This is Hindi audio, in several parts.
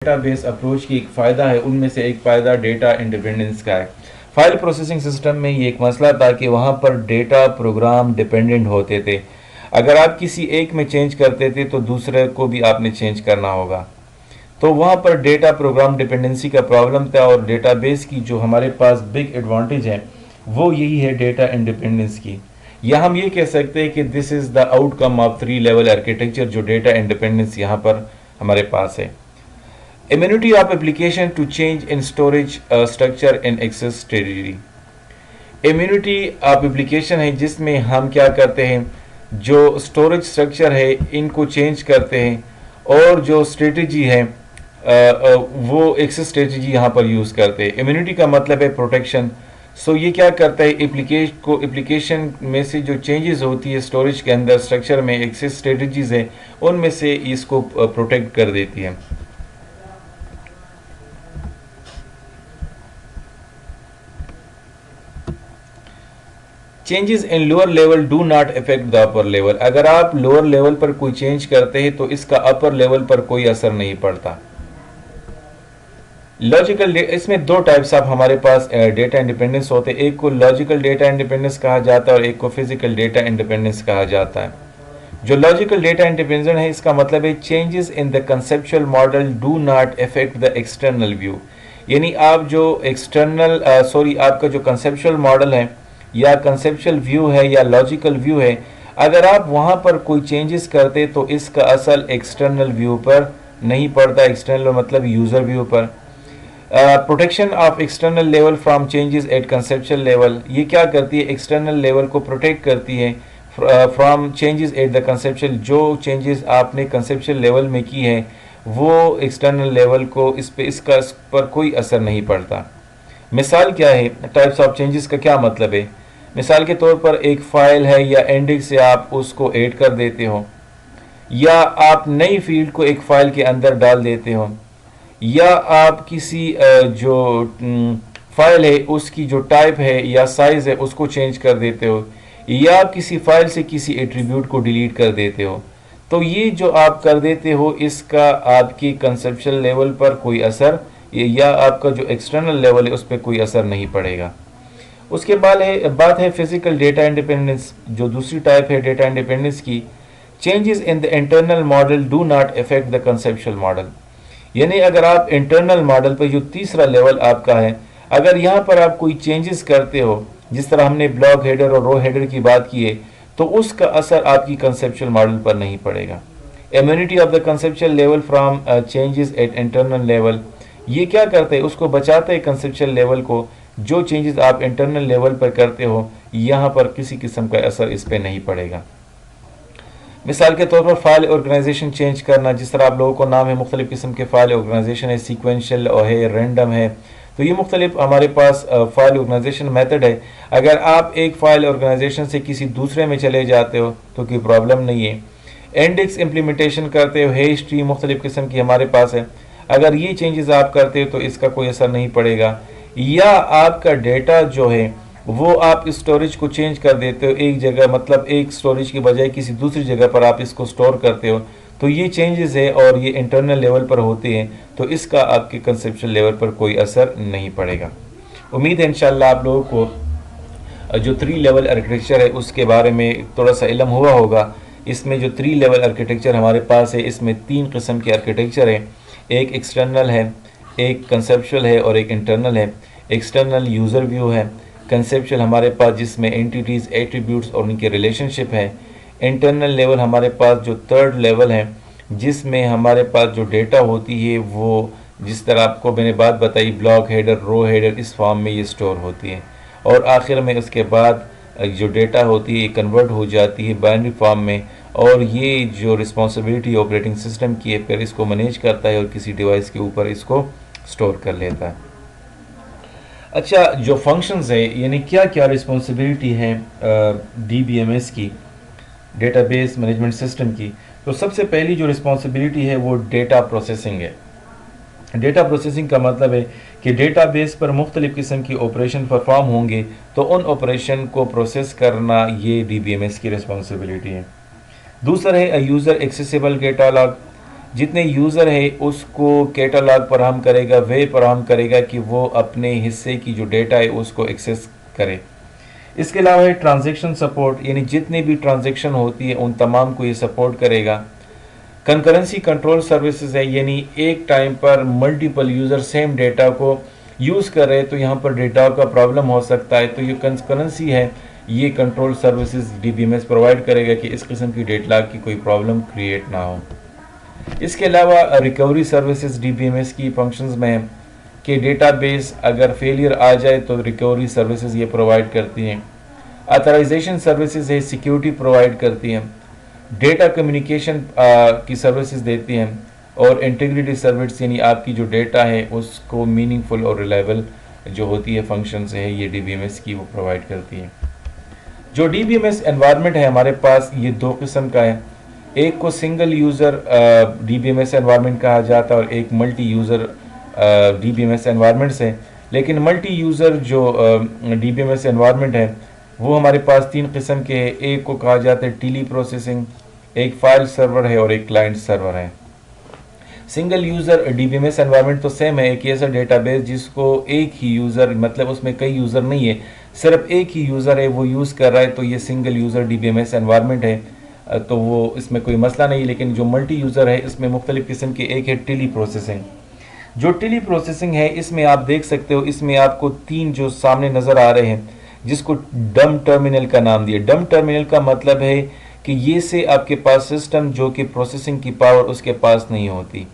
डेटाबेस अप्रोच की एक फ़ायदा है, उनमें से एक फ़ायदा डेटा इंडिपेंडेंस का है। फाइल प्रोसेसिंग सिस्टम में ये एक मसला था कि वहाँ पर डेटा प्रोग्राम डिपेंडेंट होते थे। अगर आप किसी एक में चेंज करते थे तो दूसरे को भी आपने चेंज करना होगा, तो वहाँ पर डेटा प्रोग्राम डिपेंडेंसी का प्रॉब्लम था। और डेटाबेस की जो हमारे पास बिग एडवांटेज है वो यही है डेटा इंडिपेंडेंस की। या हम ये कह सकते हैं कि this is the outcome of 3 level architecture, जो डेटा इंडिपेंडेंस यहाँ पर हमारे पास है। Immunity of application to change in storage structure in access strategy. Immunity of application है जिसमें हम क्या करते हैं, जो स्टोरेज स्ट्रक्चर है इनको चेंज करते हैं, और जो स्ट्रेटजी है वो एक्सेस स्ट्रेटजी यहाँ पर यूज़ करते हैं। इम्यूनिटी का मतलब है प्रोटेक्शन। सो ये क्या करता है, एप्लीकेशन में से जो चेंजेस होती है स्टोरेज के अंदर स्ट्रक्चर में, एक्सेस स्ट्रेटजीज है उनमें से इसको प्रोटेक्ट कर देती है। Changes in lower level do not affect the upper level. अगर आप लोअर लेवल पर कोई चेंज करते हैं तो इसका अपर लेवल पर कोई असर नहीं पड़ता। लॉजिकल, इसमें दो टाइप्स ऑफ हमारे पास डेटा इंडिपेंडेंस होते हैं। एक को लॉजिकल डेटा इंडिपेंडेंस कहा जाता है और एक को फिजिकल डेटा इंडिपेंडेंस कहा जाता है। जो लॉजिकल डेटा इंडिपेंडेंस है इसका मतलब है changes in the conceptual model do not affect the external view. यानी आप जो एक्सटर्नल आपका जो कंसेप्चुअल मॉडल है या कंसेप्चुअल व्यू है या लॉजिकल व्यू है, अगर आप वहाँ पर कोई चेंजेस करते तो इसका असर एक्सटर्नल व्यू पर नहीं पड़ता। एक्सटर्नल मतलब यूज़र व्यू पर। Protection of external level from changes at conceptual level, ये क्या करती है, एक्सटर्नल लेवल को प्रोटेक्ट करती है from changes at the conceptual. जो चेंजेस आपने कंसेप्चुअल लेवल में की है वो एक्सटर्नल लेवल को इस पर कोई असर नहीं पड़ता। मिसाल क्या है, टाइप्स ऑफ चेंजेस का क्या मतलब है। मिसाल के तौर पर एक फाइल है या इंडेक्स से आप उसको ऐड कर देते हो, या आप नई फील्ड को एक फाइल के अंदर डाल देते हो, या आप किसी जो फाइल है उसकी जो टाइप है या साइज है उसको चेंज कर देते हो, या आप किसी फाइल से किसी एट्रीब्यूट को डिलीट कर देते हो। तो ये जो आप कर देते हो इसका आपकी कंसेप्चुअल लेवल पर कोई असर या आपका जो एक्सटर्नल लेवल है उस पर कोई असर नहीं पड़ेगा। उसके बाद है फिजिकल डेटा इंडिपेंडेंस, जो दूसरी टाइप है डेटा इंडिपेंडेंस की। Changes in the internal model do not affect the conceptual model. यानी अगर आप इंटरनल मॉडल पर जो तीसरा लेवल आपका है, अगर यहाँ पर आप कोई चेंजेस करते हो, जिस तरह हमने ब्लॉक हेडर और रो हेडर की बात की है, तो उसका असर आपकी कंसेप्चुअल मॉडल पर नहीं पड़ेगा। Immunity of the conceptual level from changes at internal level, ये क्या करते हैं, उसको बचाते हैं कंसेप्चुअल लेवल को। जो चेंजेस आप इंटरनल लेवल पर करते हो यहाँ पर किसी किस्म का असर इस पर नहीं पड़ेगा। मिसाल के तौर पर फाइल ऑर्गेनाइजेशन चेंज करना, जिस तरह आप लोगों को नाम है, मुख्तलिफ किस्म के फाइल ऑर्गेनाइजेशन है, सीक्वेंशियल है, रैंडम है, तो ये मुख्तलिफ हमारे पास फाइल ऑर्गेनाइजेशन मेथड है। अगर आप एक फाइल ऑर्गेनाइजेशन से किसी दूसरे में चले जाते हो तो कोई प्रॉब्लम नहीं है। इंडेक्स इम्प्लीमेंटेशन करते हो, हैश ट्री मुख्तलिफ किस्म की हमारे पास है, अगर ये चेंजेस आप करते हो तो इसका कोई असर नहीं पड़ेगा। या आपका डेटा जो है वो आप स्टोरेज को चेंज कर देते हो एक जगह, मतलब एक स्टोरेज की बजाय किसी दूसरी जगह पर आप इसको स्टोर करते हो, तो ये चेंजेस है और ये इंटरनल लेवल पर होते हैं, तो इसका आपके कंसेप्चुअल लेवल पर कोई असर नहीं पड़ेगा। उम्मीद है इंशाल्लाह आप लोगों को जो 3 लेवल आर्किटेक्चर है उसके बारे में थोड़ा सा इल्म हुआ होगा। इसमें जो 3 लेवल आर्किटेक्चर हमारे पास है, इसमें 3 किस्म के आर्किटेक्चर है, एक एक्सटर्नल है, एक कंसेप्चुअल है और एक इंटरनल है। एक्सटर्नल यूज़र व्यू है, कंसेप्चुअल हमारे पास जिसमें एंटिटीज़, एट्रीब्यूट्स और उनके रिलेशनशिप है। इंटरनल लेवल हमारे पास जो 3rd लेवल है जिसमें हमारे पास जो डेटा होती है वो जिस तरह आपको मैंने बात बताई, ब्लॉक हेडर, रो हेडर, इस फॉर्म में ये स्टोर होती है, और आखिर में उसके बाद जो डेटा होती है कन्वर्ट हो जाती है बाइनरी फॉर्म में, और ये जो रिस्पॉन्सिबिलिटी ऑपरेटिंग सिस्टम की है फिर इसको मैनेज करता है और किसी डिवाइस के ऊपर इसको स्टोर कर लेता है। अच्छा, जो फंक्शंस है यानी क्या क्या रिस्पॉन्सिबिलिटी है DBMS की, डेटाबेस मैनेजमेंट सिस्टम की, तो सबसे पहली जो रिस्पॉन्सिबिलिटी है वो डेटा प्रोसेसिंग है। डेटा प्रोसेसिंग का मतलब है कि डेटाबेस पर मुख्तलिफ़ किस्म की ऑपरेशन परफॉर्म होंगे, तो उन ऑपरेशन को प्रोसेस करना ये DBMS की रिस्पॉन्सिबिलिटी है। दूसरा है यूज़र एक्सेसिबल कैटालॉग। जितने यूज़र है उसको कैटलॉग फराहम करेगा, वे फराहम करेगा कि वो अपने हिस्से की जो डेटा है उसको एक्सेस करे। इसके अलावा है ट्रांजैक्शन सपोर्ट, यानी जितनी भी ट्रांजैक्शन होती है उन तमाम को ये सपोर्ट करेगा। कंकरेंसी कंट्रोल सर्विसेज है, यानी एक टाइम पर मल्टीपल यूज़र सेम डेटा को यूज़ कर रहे हैं तो यहाँ पर डेटा का प्रॉब्लम हो सकता है, तो ये कंकरेंसी है, ये कंट्रोल सर्विसेज DBMS प्रोवाइड करेगा कि इस किस्म की डेटा की कोई प्रॉब्लम क्रिएट ना हो। इसके अलावा रिकवरी सर्विसेज DBMS की फंक्शंस में है कि डेटाबेस अगर फेलियर आ जाए तो रिकवरी सर्विसेज ये प्रोवाइड करती हैं। ऑथराइजेशन सर्विसेज है, सिक्योरिटी प्रोवाइड करती हैं। डेटा कम्युनिकेशन की सर्विसेज देती हैं और इंटीग्रिटी सर्विस, यानी आपकी जो डेटा है उसको मीनिंगफुल और रिलायबल जो होती है फंक्शंस है ये DBMS की वो प्रोवाइड करती है। जो DBMS एनवायरनमेंट है हमारे पास ये दो किस्म का है, एक को सिंगल यूज़र DBMS एनवायरनमेंट कहा जाता है और एक मल्टी यूज़र DBMS एनवायरनमेंट्स है। लेकिन मल्टी यूज़र जो DBMS एनवायरनमेंट है वो हमारे पास तीन किस्म के हैं, एक को कहा जाता है टेली प्रोसेसिंग, एक फाइल सर्वर है और एक क्लाइंट सर्वर है। सिंगल यूज़र DBMS एनवायरनमेंट तो सेम है, एक ऐसा डेटाबेस जिसको एक ही यूज़र, मतलब उसमें कई यूज़र नहीं है, सिर्फ एक ही यूज़र है वो यूज़ कर रहा है, तो ये सिंगल यूज़र DBMS एनवायरनमेंट है, तो वो इसमें कोई मसला नहीं। लेकिन जो मल्टी यूज़र है इसमें मुख्तलिफ़ किस्म के, एक है टेली प्रोसेसिंग। जो टेली प्रोसेसिंग है इसमें आप देख सकते हो, इसमें आपको तीन जो सामने नज़र आ रहे हैं जिसको डम टर्मिनल का नाम दिया। डम टर्मिनल का मतलब है कि ये से आपके पास सिस्टम जो कि प्रोसेसिंग की पावर उसके पास नहीं होती।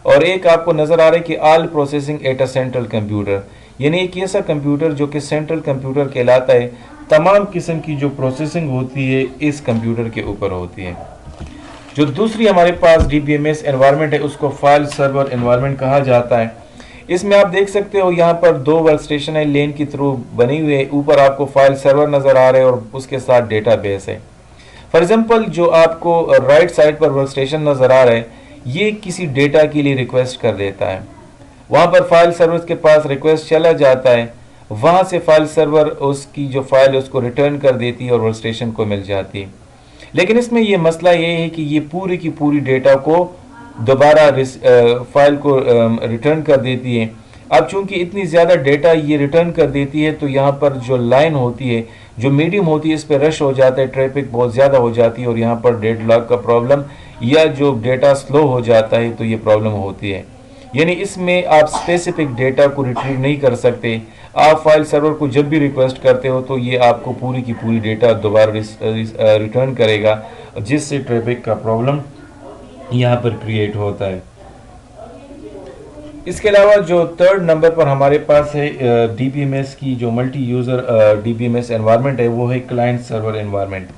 और एक आपको नज़र आ रहा है कि all processing at a central computer, यानी एक ऐसा कंप्यूटर जो कि सेंट्रल कंप्यूटर कहलाता है, तमाम किस्म की जो प्रोसेसिंग होती है इस कंप्यूटर के ऊपर होती है। जो दूसरी हमारे पास DBMS एनवायरनमेंट है उसको फाइल सर्वर एनवायरनमेंट कहा जाता है। इसमें आप देख सकते हो यहाँ पर दो वर्क स्टेशन है लेन की थ्रू बनी हुई है, ऊपर आपको फाइल सर्वर नज़र आ रहा है और उसके साथ डेटाबेस है। फॉर एग्जांपल जो आपको राइट साइड पर वर्क स्टेशन नज़र आ रहा है ये किसी डेटा के लिए रिक्वेस्ट कर देता है, वहाँ पर फाइल सर्वर के पास रिक्वेस्ट चला जाता है, वहाँ से फाइल सर्वर उसकी जो फाइल है उसको रिटर्न कर देती है और वर्क स्टेशन को मिल जाती है। लेकिन इसमें ये मसला ये है कि ये पूरी की पूरी डेटा को दोबारा फाइल को रिटर्न कर देती है। अब चूंकि इतनी ज़्यादा डेटा ये रिटर्न कर देती है तो यहाँ पर जो लाइन होती है, जो मीडियम होती है, इस पर रश हो जाता है, ट्रैफिक बहुत ज़्यादा हो जाती है और यहाँ पर डेडलॉक का प्रॉब्लम या जो डेटा स्लो हो जाता है तो ये प्रॉब्लम होती है। यानी इसमें आप स्पेसिफिक डेटा को रिट्रीव नहीं कर सकते। आप फाइल सर्वर को जब भी रिक्वेस्ट करते हो तो ये आपको पूरी की पूरी डेटा दोबारा रिटर्न करेगा, जिससे ट्रैफिक का प्रॉब्लम यहाँ पर क्रिएट होता है। इसके अलावा जो थर्ड नंबर पर हमारे पास है DBMS की जो मल्टी यूज़र DBMS एनवायरनमेंट है वो है क्लाइंट सर्वर एनवायरनमेंट।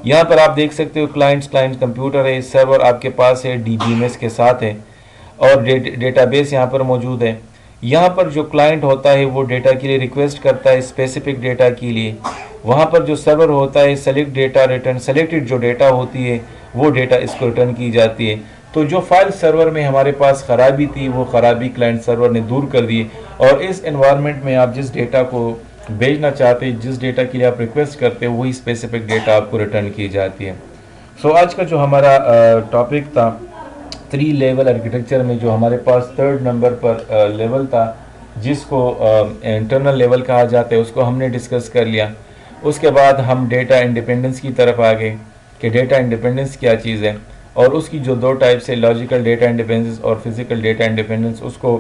यहाँ पर आप देख सकते हो क्लाइंट कंप्यूटर है, सर्वर आपके पास है, DBMS के साथ है और डेटाबेस यहाँ पर मौजूद है। यहाँ पर जो क्लाइंट होता है वो डेटा के लिए रिक्वेस्ट करता है स्पेसिफिक डेटा के लिए, वहाँ पर जो सर्वर होता है सेलेक्ट डेटा रिटर्न, सेलेक्टेड जो डेटा होती है वो डेटा इसको रिटर्न की जाती है। तो जो फाइल सर्वर में हमारे पास ख़राबी थी वो ख़राबी क्लाइंट सर्वर ने दूर कर दी और इस एनवायरनमेंट में आप जिस डेटा को भेजना चाहते हैं, जिस डेटा के लिए आप रिक्वेस्ट करते हो वही स्पेसिफिक डेटा आपको रिटर्न की जाती है। सो आज का जो हमारा टॉपिक था 3 लेवल आर्किटेक्चर में, जो हमारे पास थर्ड नंबर पर लेवल था जिसको इंटरनल लेवल कहा जाता है, उसको हमने डिस्कस कर लिया। उसके बाद हम डेटा इंडिपेंडेंस की तरफ आ गए कि डेटा इंडिपेंडेंस क्या चीज़ है और उसकी जो दो टाइप्स है, लॉजिकल डेटा इंडिपेंडेंस और फिजिकल डेटा इंडिपेंडेंस, उसको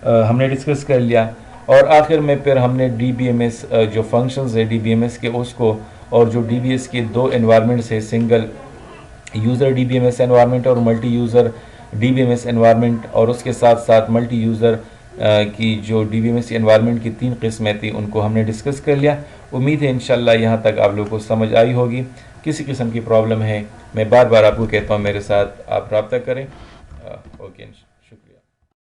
हमने डिस्कस कर लिया। और आखिर में फिर हमने DBMS जो फंक्शंस है DBMS के उसको, और जो DBMS के दो एनवायरनमेंट्स है, सिंगल यूज़र DBMS एनवायरनमेंट और मल्टी यूज़र DBMS एनवायरनमेंट, और उसके साथ साथ मल्टी यूज़र की जो DBMS एनवायरनमेंट की 3 किस्में थी उनको हमने डिस्कस कर लिया। उम्मीद है इंशाल्लाह यहाँ तक आप लोगों को समझ आई होगी। किसी किस्म की प्रॉब्लम है मैं बार बार आपको कहता हूँ मेरे साथ आप रब्ता करें। ओके।